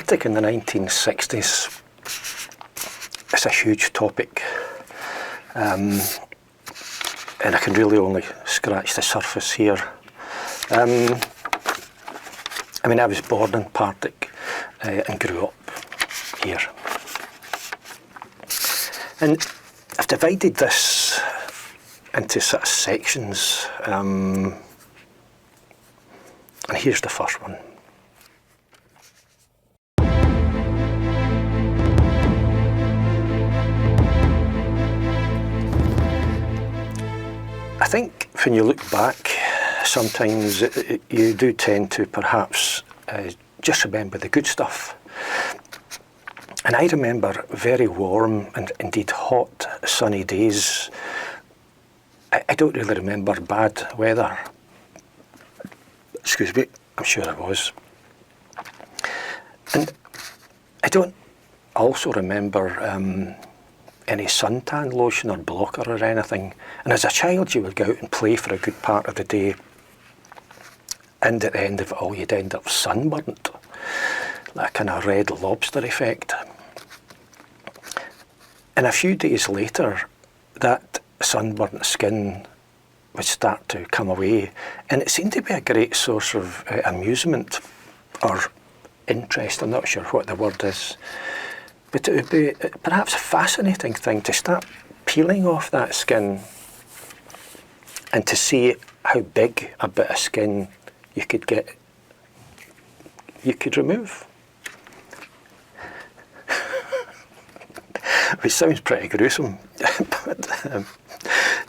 Partick in the 1960s is a huge topic, and I can really only scratch the surface here. I mean, I was born in Partick and grew up here. And I've divided this into sort of sections, and here's the first one. I think when you look back, sometimes you do tend to perhaps just remember the good stuff. And I remember very warm and indeed hot sunny days. I don't really remember bad weather. Excuse me, I'm sure I was. And I don't also remember any suntan lotion or blocker or anything. And as a child you would go out and play for a good part of the day, and at the end of it all you'd end up sunburnt, that kind of red lobster effect. And a few days later that sunburnt skin would start to come away, and it seemed to be a great source of amusement or interest. I'm not sure what the word is, but it would be perhaps a fascinating thing to start peeling off that skin and to see how big a bit of skin you could remove. Which sounds pretty gruesome, but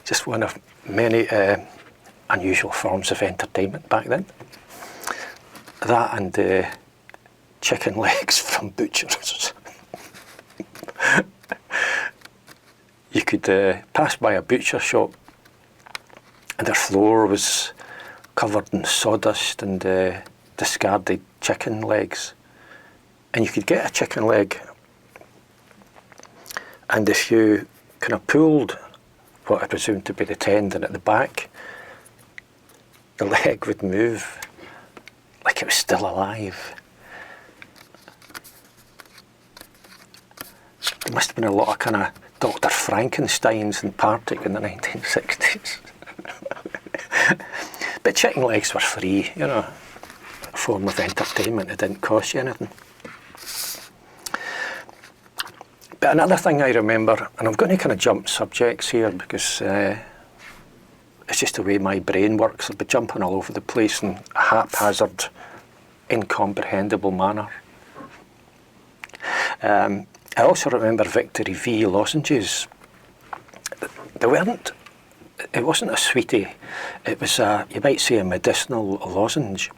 just one of many unusual forms of entertainment back then. That and chicken legs from butchers. You could pass by a butcher shop and their floor was covered in sawdust and discarded chicken legs. And you could get a chicken leg, and if you kind of pulled what I presume to be the tendon at the back, the leg would move like it was still alive. There must have been a lot of kind of Dr. Frankensteins in Partick in the 1960s. But chicken legs were free, you know, a form of entertainment. It didn't cost you anything. But another thing I remember, and I'm going to kind of jump subjects here because it's just the way my brain works. I'll be jumping all over the place in a haphazard, incomprehensible manner. I also remember Victory V lozenges. It wasn't a sweetie, it was you might say a medicinal lozenge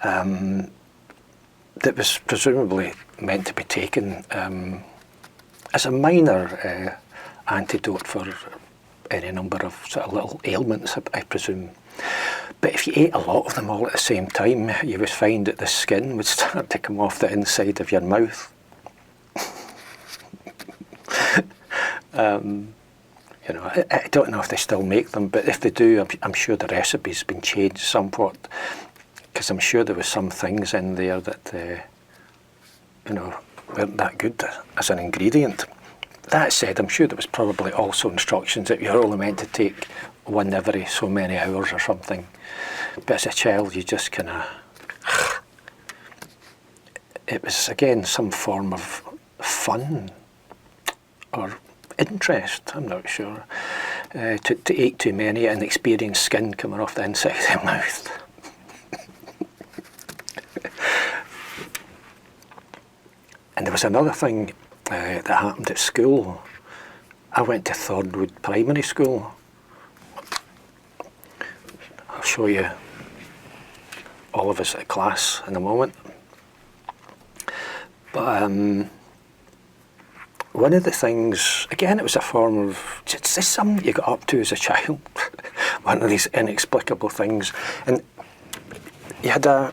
that was presumably meant to be taken as a minor antidote for any number of sort of little ailments, I presume. But if you ate a lot of them all at the same time, you would find that the skin would start to come off the inside of your mouth. You know, I don't know if they still make them, but if they do, I'm sure the recipe's been changed somewhat, because I'm sure there was some things in there that you know, weren't that good as an ingredient. That said, I'm sure there was probably also instructions that you're only meant to take one every so many hours or something. But as a child, you just kind of... It was, again, some form of fun or interest, I'm not sure, to eat too many and experience skin coming off the inside of the mouth. And there was another thing that happened at school. I went to Thornwood Primary School. I'll show you all of us at class in a moment. But one of the things, again, it was a form of, it's just something you got up to as a child. One of these inexplicable things. And you had a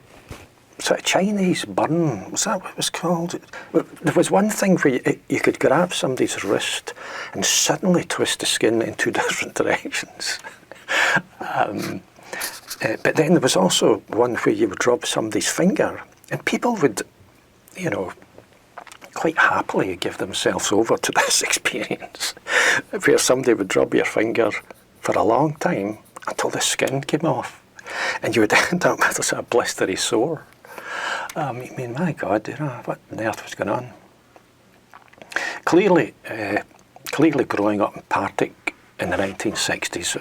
sort of Chinese burn, was that what it was called? There was one thing where you could grab somebody's wrist and suddenly twist the skin in two different directions. But then there was also one where you would rub somebody's finger And people would, you know, quite happily give themselves over to this experience, where somebody would rub your finger for a long time until the skin came off, and you would end up with a sort of blistery sore. I mean, my God, you know, what on earth was going on? Clearly growing up in Partick in the 1960s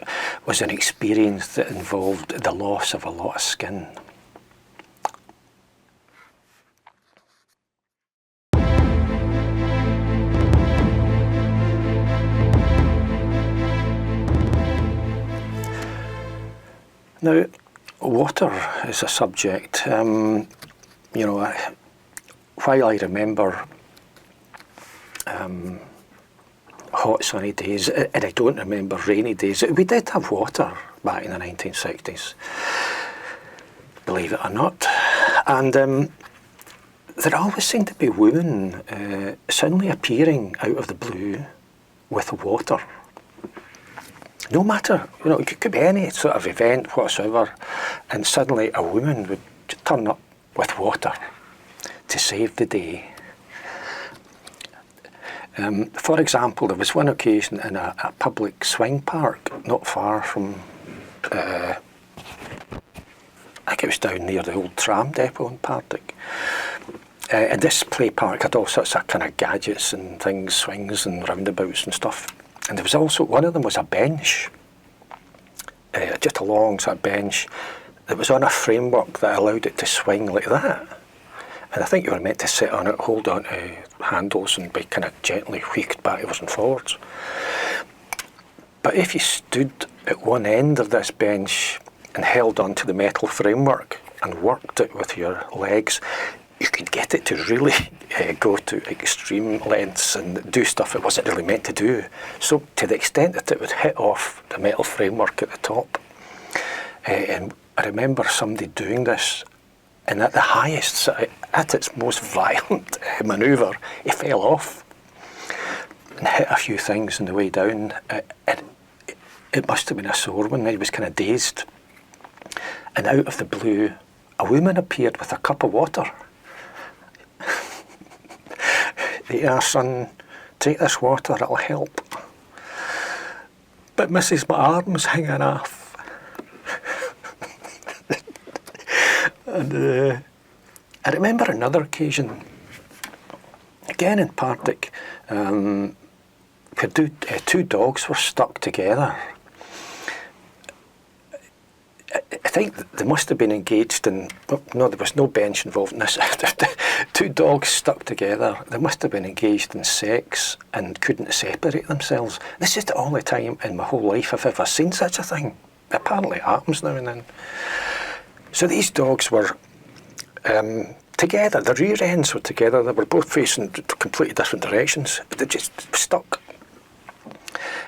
was an experience that involved the loss of a lot of skin. Now, water is a subject. You know, while I remember hot sunny days, and I don't remember rainy days, we did have water back in the 1960s, believe it or not. And there always seemed to be women suddenly appearing out of the blue with water. No matter, you know, it could be any sort of event whatsoever, and suddenly a woman would turn up with water to save the day. For example, there was one occasion in a public swing park not far from, I think it was down near the old tram depot in Partick. And this play park had all sorts of kind of gadgets and things, swings and roundabouts and stuff. And there was also, one of them was a bench, just a long sort of bench that was on a framework that allowed it to swing like that. And I think you were meant to sit on it, hold on to handles and be kind of gently wheeked backwards and forwards. But if you stood at one end of this bench and held onto the metal framework and worked it with your legs, you could get it to really go to extreme lengths and do stuff it wasn't really meant to do. So to the extent that it would hit off the metal framework at the top. And I remember somebody doing this, and at the highest, at its most violent manoeuvre, he fell off and hit a few things on the way down. It must have been a sore one. He was kind of dazed. And out of the blue, a woman appeared with a cup of water. Yeah, son, take this water, it'll help. But Mrs. my arm's hanging off. And I remember another occasion, again in Partick, where two dogs were stuck together. I think they must have been engaged in, no, there was no bench involved in this. Two dogs stuck together, they must have been engaged in sex and couldn't separate themselves. This is the only time in my whole life I've ever seen such a thing. Apparently it happens now and then. So these dogs were together, the rear ends were together, they were both facing completely different directions, but they just stuck.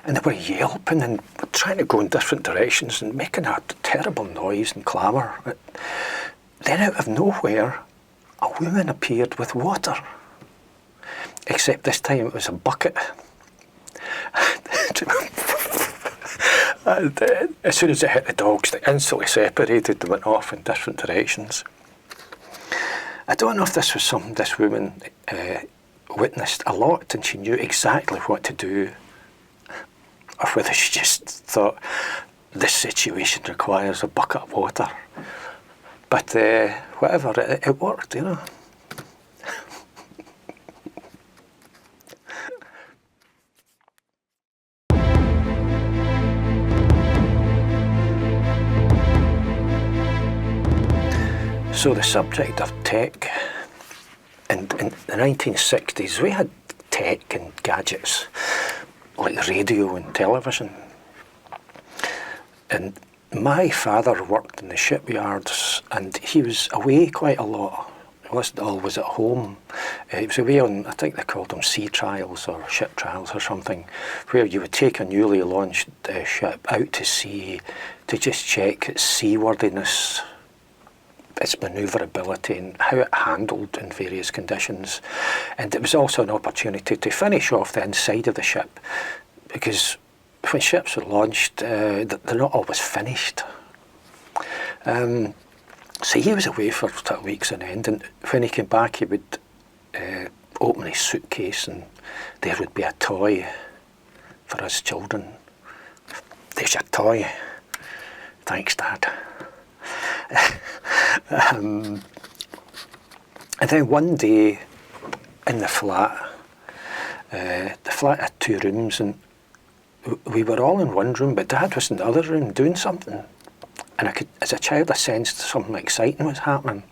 And they were yelping and trying to go in different directions and making a terrible noise and clamour. Then out of nowhere, a woman appeared with water. Except this time it was a bucket. And as soon as it hit the dogs, they instantly separated, they went off in different directions. I don't know if this was something this woman witnessed a lot and she knew exactly what to do, or whether she just thought this situation requires a bucket of water. But whatever, it worked, you know. So the subject of tech, in the 1960s we had tech and gadgets like radio and television. And my father worked in the shipyards and he was away quite a lot. He wasn't always at home. He was away on, I think they called them sea trials or ship trials or something, where you would take a newly launched ship out to sea to just check its seaworthiness, its manoeuvrability and how it handled in various conditions. And it was also an opportunity to finish off the inside of the ship, because when ships are launched, they're not always finished. So he was away for weeks on end, and when he came back he would open his suitcase and there would be a toy for us children. There's your toy. Thanks, Dad. And then one day in the flat had 2 rooms, and we were all in one room, but Dad was in the other room doing something. And I could, as a child, I sensed something exciting was happening.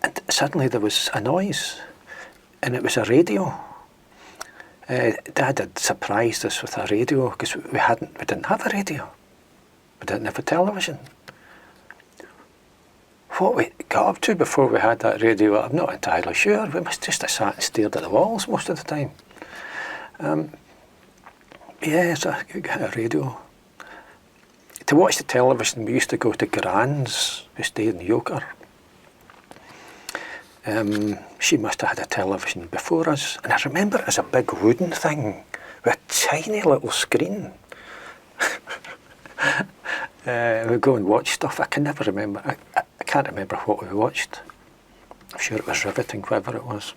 And suddenly there was a noise, and it was a radio. Dad had surprised us with a radio because we didn't have a radio. We didn't have a television. What we got up to before we had that radio, I'm not entirely sure. We must just have sat and stared at the walls most of the time. So I got a radio. To watch the television, we used to go to Gran's, who stayed in Yoker. She must have had a television before us, and I remember it as a big wooden thing with a tiny little screen. We'd go and watch stuff. I can never remember. I can't remember what we watched. I'm sure it was riveting, whatever it was.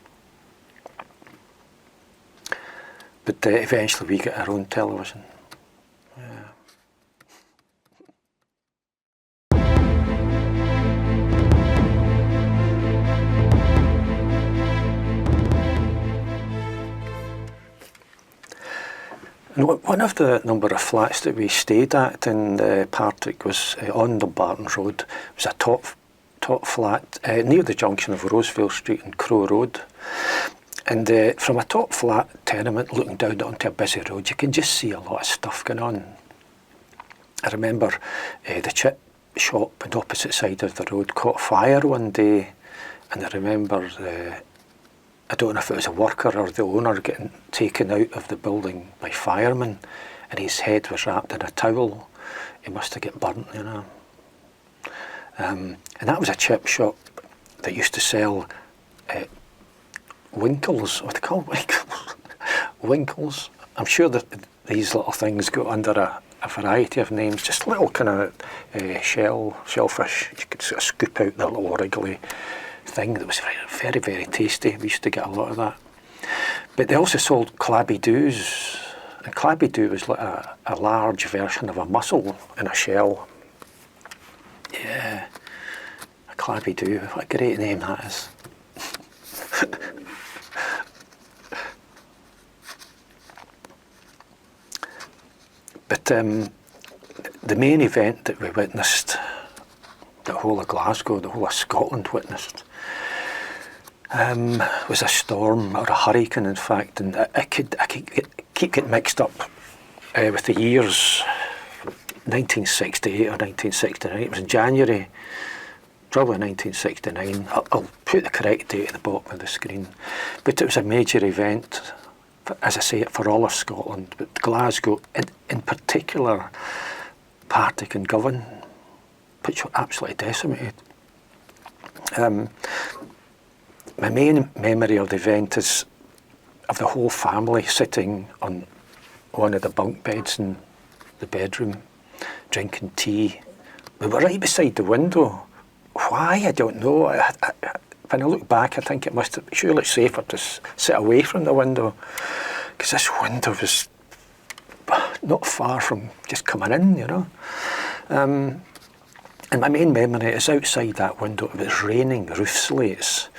But eventually we got our own television. And one of the number of flats that we stayed at in Partick was on Dumbarton Road. It was a top flat near the junction of Roseville Street and Crow Road. And from a top flat tenement looking down onto a busy road, you can just see a lot of stuff going on. I remember the chip shop on the opposite side of the road caught fire one day, and I remember I don't know if it was a worker or the owner getting taken out of the building by firemen, and his head was wrapped in a towel. He must have got burnt, you know. And that was a chip shop that used to sell winkles. What do they call winkles? Winkles. I'm sure that these little things go under a variety of names. Just little kind of shellfish. You could sort of scoop out the little wriggly thing that was very, very tasty. We used to get a lot of that. But they also sold clabby-doos. And clabby-doo was like a large version of a mussel in a shell. Yeah, a clabby-doo. What a great name that is. But the main event that we witnessed, the whole of Glasgow, the whole of Scotland witnessed, was a storm, or a hurricane in fact, and I could keep getting mixed up with the years, 1968 or 1969. It was in January, probably 1969. I'll put the correct date at the bottom of the screen. But it was a major event, as I say, for all of Scotland, but Glasgow, in particular, Partick and Govan, which were absolutely decimated. My main memory of the event is of the whole family sitting on one of the bunk beds in the bedroom, drinking tea. We were right beside the window. Why, I don't know. When I look back, I think it must have, surely it's safer to sit away from the window, because this window was not far from just coming in, you know. And my main memory is outside that window. It was raining roof slates.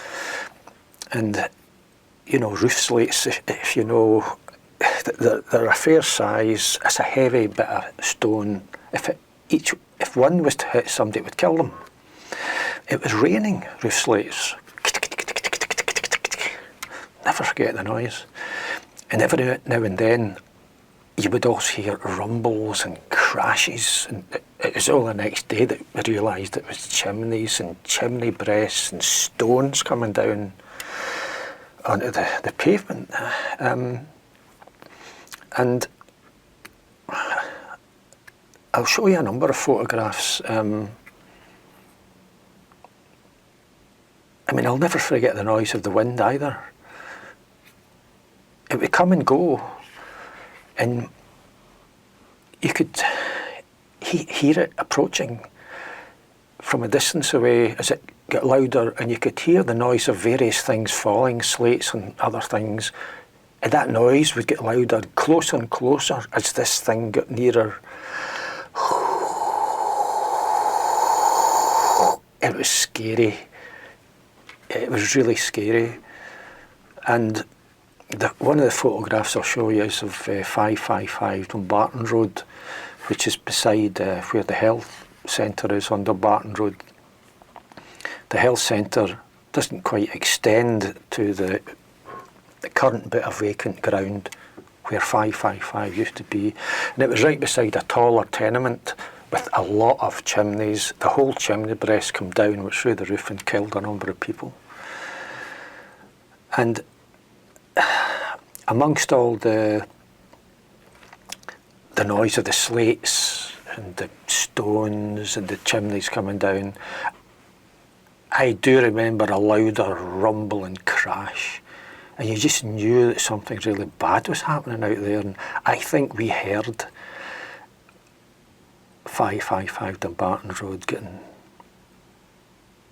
And, you know, roof slates, if you know, they're a fair size. It's a heavy bit of stone. If one was to hit somebody, it would kill them. It was raining roof slates. Never forget the noise. And every now and then, you would also hear rumbles and crashes. And it was all the next day that we realised it was chimneys and chimney breasts and stones coming down onto the pavement. And I'll show you a number of photographs. I mean, I'll never forget the noise of the wind either. It would come and go, and you could hear it approaching. from a distance away, as it got louder, and you could hear the noise of various things falling, slates and other things, and that noise would get louder, closer and closer as this thing got nearer. It was scary. It was really scary. And one of the photographs I'll show you is of 555 Dumbarton Road, which is beside where the health centre is on Dumbarton Road. The health centre doesn't quite extend to the current bit of vacant ground where 555 used to be. And it was right beside a taller tenement with a lot of chimneys. The whole chimney breast come down, went through the roof and killed a number of people. And amongst all the noise of the slates and the stones and the chimneys coming down, I do remember a louder rumble and crash, and you just knew that something really bad was happening out there. And I think we heard 555 Dumbarton Road getting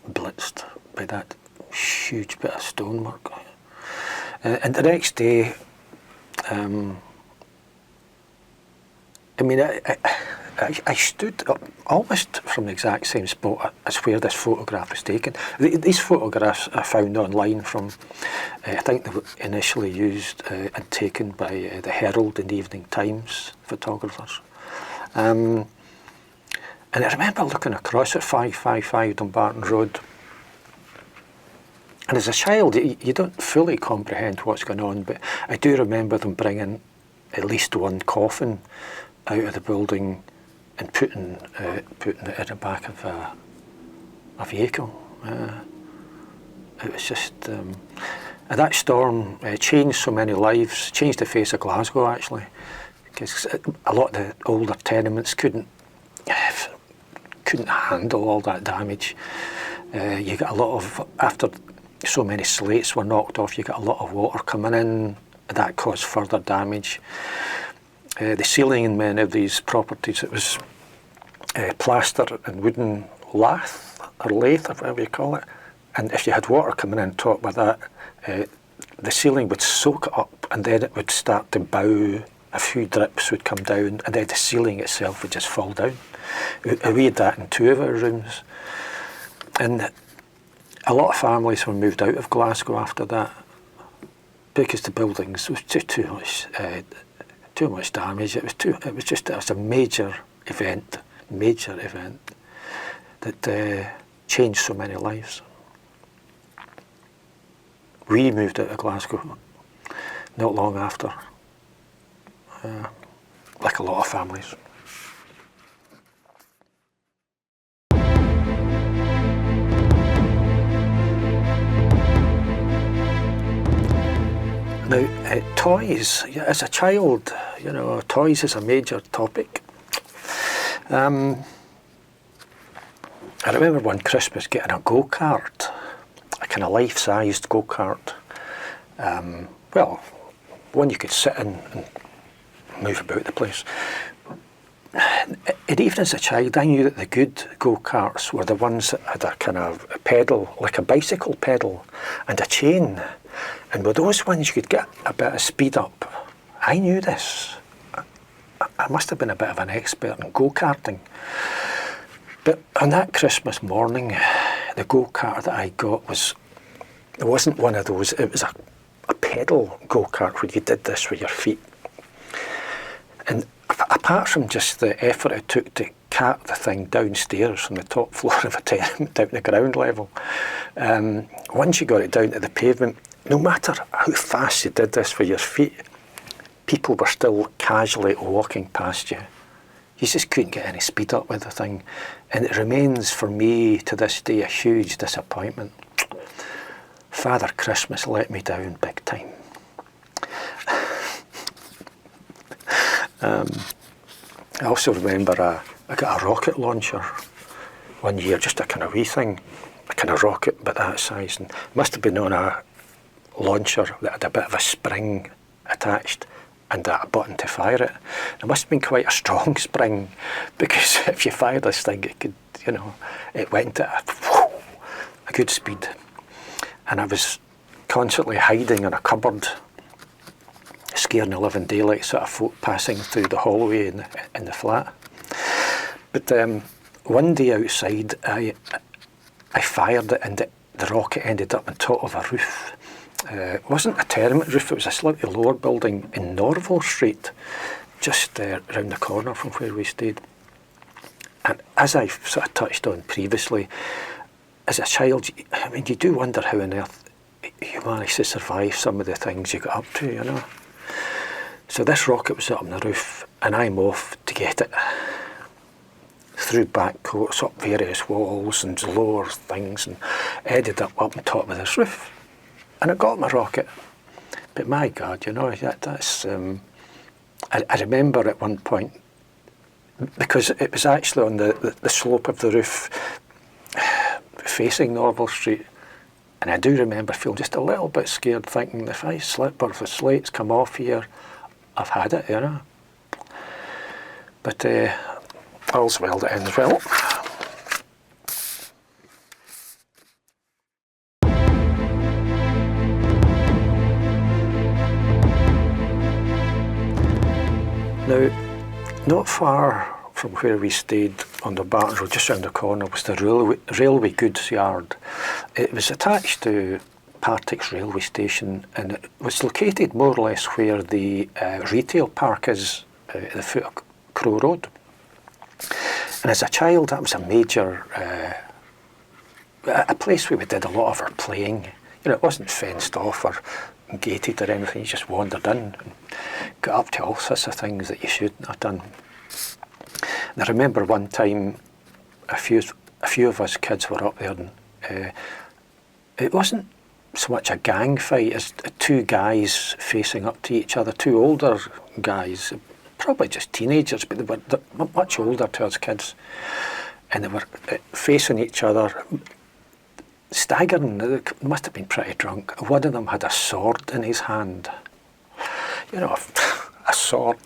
blitzed by that huge bit of stonework. And the next day, I stood up almost from the exact same spot as where this photograph was taken. These photographs I found online from, I think they were initially used and taken by the Herald and Evening Times photographers. And I remember looking across at 555 Dumbarton Road. And as a child, you don't fully comprehend what's going on, but I do remember them bringing at least one coffin out of the building and putting it in the back of a vehicle. It was just, and that storm changed so many lives, changed the face of Glasgow actually, because a lot of the older tenements couldn't handle all that damage. You got a lot of, after so many slates were knocked off, you got a lot of water coming in, that caused further damage. The ceiling in many of these properties, it was plaster and wooden lath, or lathe, or whatever you call it, and if you had water coming in on top of that, the ceiling would soak it up, and then it would start to bow, a few drips would come down, and then the ceiling itself would just fall down. We had that in 2 of our rooms. And a lot of families were moved out of Glasgow after that because the buildings was just too much damage. It was a major event that changed so many lives. We moved out of Glasgow not long after, like a lot of families. Now, toys, as a child, toys is a major topic. I remember one Christmas getting a go-kart, a kind of life-sized go-kart. One you could sit in and move about the place. And even as a child, I knew that the good go-karts were the ones that had a kind of a pedal, like a bicycle pedal, and a chain. And with those ones, you could get a bit of speed up. I knew this. I must have been a bit of an expert in go-karting. But on that Christmas morning, the go-kart that I got it wasn't one of those, it was a pedal go-kart where you did this with your feet. And apart from just the effort it took to cart the thing downstairs from the top floor of a tenement down to ground level, once you got it down to the pavement, no matter how fast you did this with your feet, people were still casually walking past you. You just couldn't get any speed up with the thing. And it remains for me to this day a huge disappointment. Father Christmas let me down big time. I also remember I got a rocket launcher one year, just a kind of wee thing, a kind of rocket but that size, and it must have been on a launcher that had a bit of a spring attached, and a button to fire it. It must have been quite a strong spring, because if you fire this thing, it could, you know, it went at a good speed. And I was constantly hiding in a cupboard, scaring the living daylights out of folk passing through the hallway in the flat. But one day outside, I fired it, and the rocket ended up on top of a roof. It wasn't a tenement roof, it was a slightly lower building in Norval Street, just round the corner from where we stayed. And as I've sort of touched on previously, as a child, I mean, you do wonder how on earth you managed to survive some of the things you got up to, you know. So this rocket was up on the roof, and I'm off to get it. Through back courts, up various walls and lower things, and ended up on top of this roof. And I got my rocket. But my God, you know, that's... I remember at one point, because it was actually on the slope of the roof facing Norval Street, and I do remember feeling just a little bit scared, thinking if I slip or if the slates come off here, I've had it, you know. But all's well that ends well. Now, not far from where we stayed on the Dumbarton Road, just round the corner, was the railway goods yard. It was attached to Partick's railway station, and it was located more or less where the retail park is at the foot of Crow Road. And as a child, that was a major, a place where we did a lot of our playing. You know, it wasn't fenced off or gated or anything, you just wandered in and got up to all sorts of things that you shouldn't have done. And I remember one time, a few of us kids were up there, and it wasn't so much a gang fight as two guys facing up to each other, two older guys, probably just teenagers, but they were much older to us kids, and they were facing each other, staggering. They must have been pretty drunk. One of them had a sword in his hand. You know, a sword.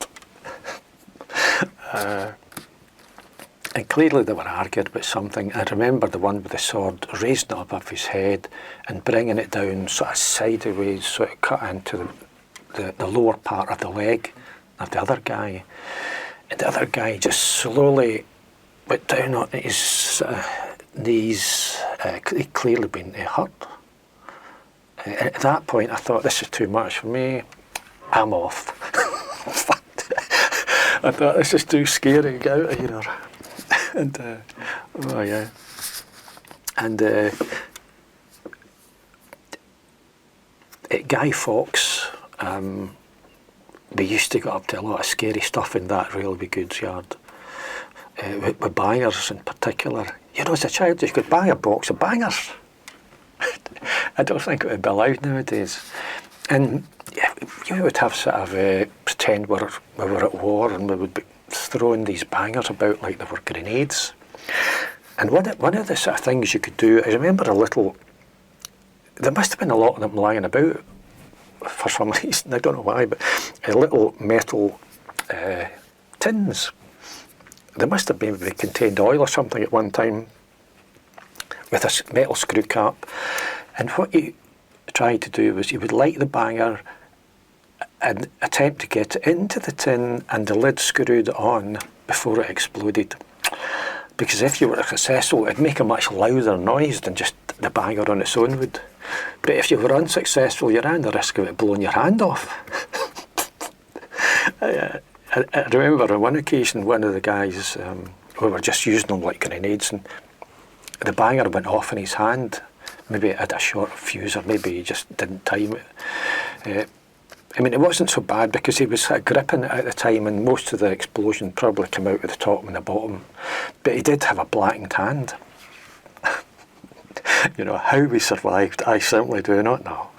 And clearly they were arguing about something. I remember the one with the sword raising it above his head and bringing it down sort of sideways, so it cut into the lower part of the leg of the other guy. And the other guy just slowly went down on his knees. He'd clearly been hurt. At that point I thought, this is too much for me. I'm off. I thought, this is too scary, get out of here. And oh yeah, and at Guy Fawkes, we used to get up to a lot of scary stuff in that railway goods yard, with bangers in particular. You know, as a child, you could buy a box of bangers. I don't think it would be allowed nowadays. And yeah, you would have sort of pretend we were at war, and we would be throwing these bangers about like they were grenades. And one of the sort of things you could do, I remember there must have been a lot of them lying about for some reason, I don't know why, but little metal tins. They must have maybe contained oil or something at one time, with a metal screw cap. And what you tried to do was you would light the banger and attempt to get it into the tin and the lid screwed on before it exploded. Because if you were successful, it'd make a much louder noise than just the banger on its own would. But if you were unsuccessful, you ran the risk of it blowing your hand off. I remember on one occasion, one of the guys, we were just using them like grenades, and the banger went off in his hand. Maybe it had a short fuse, or maybe he just didn't time it. I mean, it wasn't so bad because he was gripping it at the time, and most of the explosion probably came out of the top and the bottom. But he did have a blackened hand. You know, how we survived, I simply do not know.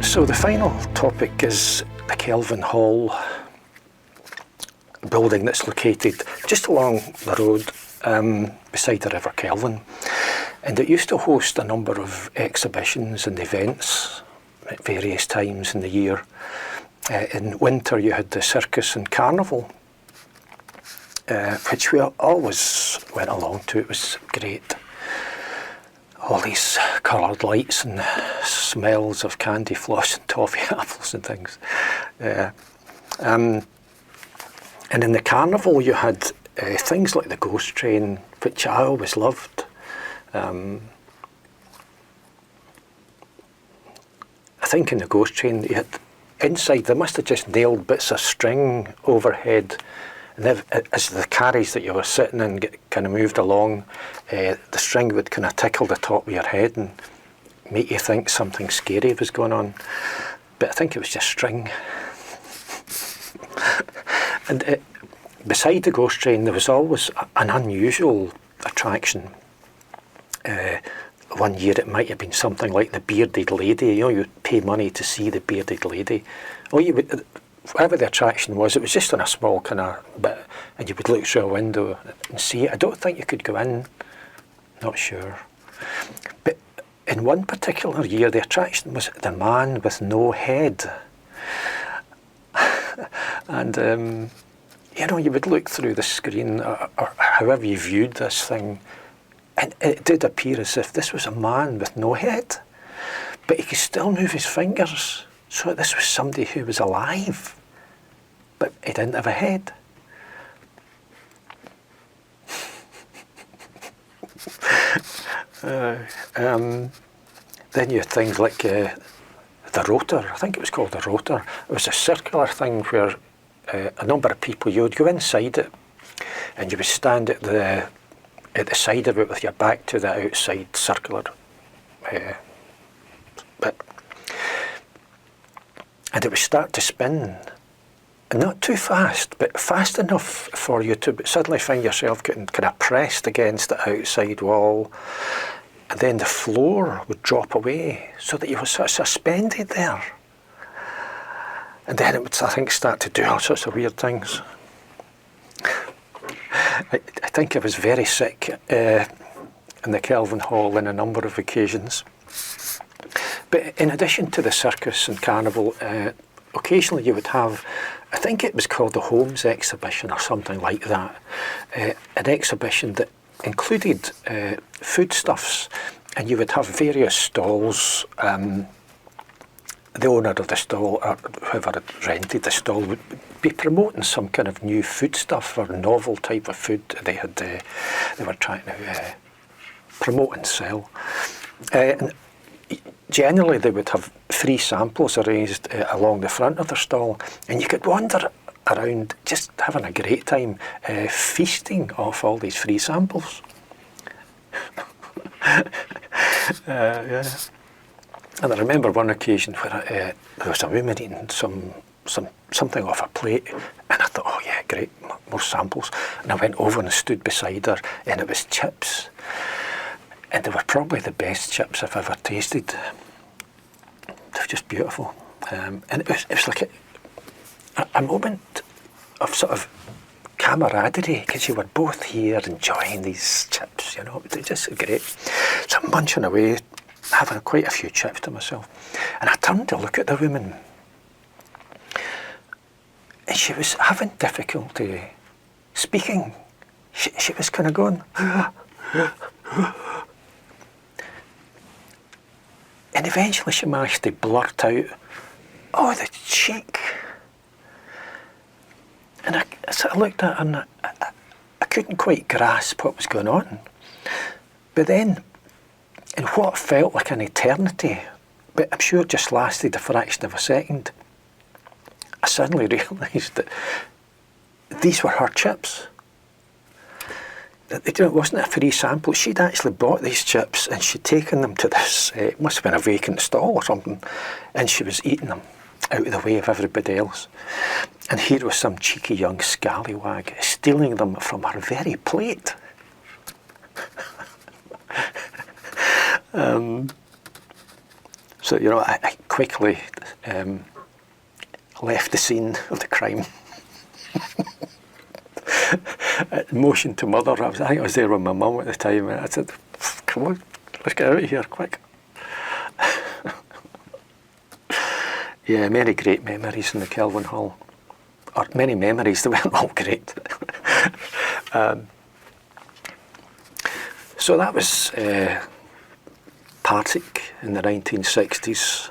So the final topic is the Kelvin Hall building that's located just along the road beside the River Kelvin. And it used to host a number of exhibitions and events at various times in the year. In winter you had the circus and carnival, which we always went along to. It was great. All these coloured lights and smells of candy floss and toffee apples and things. And in the carnival you had things like the ghost train, which I always loved. I think in the ghost train you had inside, they must have just nailed bits of string overhead, and as the carriage that you were sitting in kind of moved along, the string would kind of tickle the top of your head and make you think something scary was going on. But I think it was just string. And beside the ghost train there was always an unusual attraction. One year it might have been something like the bearded lady. You know, you'd pay money to see the bearded lady. Or you would, whatever the attraction was, it was just on a small kind of bit, and you would look through a window and see it. I don't think you could go in, not sure. But in one particular year, the attraction was the man with no head. And, you know, you would look through the screen, or however you viewed this thing, and it did appear as if this was a man with no head, but he could still move his fingers. So this was somebody who was alive, but he didn't have a head. Then you had things like the rotor. I think it was called the rotor. It was a circular thing where a number of people, you would go inside it and you would stand at the side of it with your back to the outside circular bit. And it would start to spin. And not too fast, but fast enough for you to suddenly find yourself getting kind of pressed against the outside wall. And then the floor would drop away so that you were sort of suspended there. And then it would, I think, start to do all sorts of weird things. I think I was very sick in the Kelvin Hall on a number of occasions. But in addition to the circus and carnival, occasionally you would have, I think it was called the Holmes exhibition or something like that, an exhibition that included foodstuffs, and you would have various stalls. The owner of the stall, or whoever had rented the stall, would be promoting some kind of new foodstuff or novel type of food they were trying to promote and sell. And generally they would have free samples arranged along the front of their stall, and you could wander around just having a great time feasting off all these free samples. Yeah. And I remember one occasion where there was a woman eating something off a plate, and I thought, oh yeah, great, more samples. And I went over and stood beside her, and it was chips. And they were probably the best chips I've ever tasted. They were just beautiful. And it was like a moment of sort of camaraderie, because you were both here enjoying these chips, you know. It was just great. So I'm munching away, having quite a few chips to myself. And I turned to look at the woman, and she was having difficulty speaking. She was kind of going, and eventually she managed to blurt out, "Oh, the cheek." And I sort of looked at her, and I couldn't quite grasp what was going on. But then, in what felt like an eternity, but I'm sure it just lasted a fraction of a second, I suddenly realised that these were her chips. It wasn't a free sample. She'd actually bought these chips, and she'd taken them to this, it must have been a vacant stall or something, and she was eating them out of the way of everybody else. And here was some cheeky young scallywag stealing them from her very plate. So, you know, I quickly left the scene of the crime. Motioned to mother. I think I was there with my mum at the time, and I said, "Come on, Let's get out of here, quick. Yeah, many great memories in the Kelvinhall. Or many memories, they weren't all great. So that was Partick in the 1960s.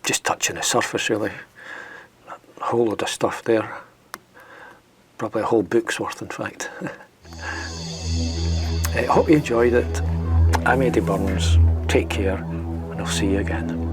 Just touching the surface, really. A whole load of stuff there. Probably a whole book's worth, in fact. I hope you enjoyed it. I'm Eddie Burns. Take care, and I'll see you again.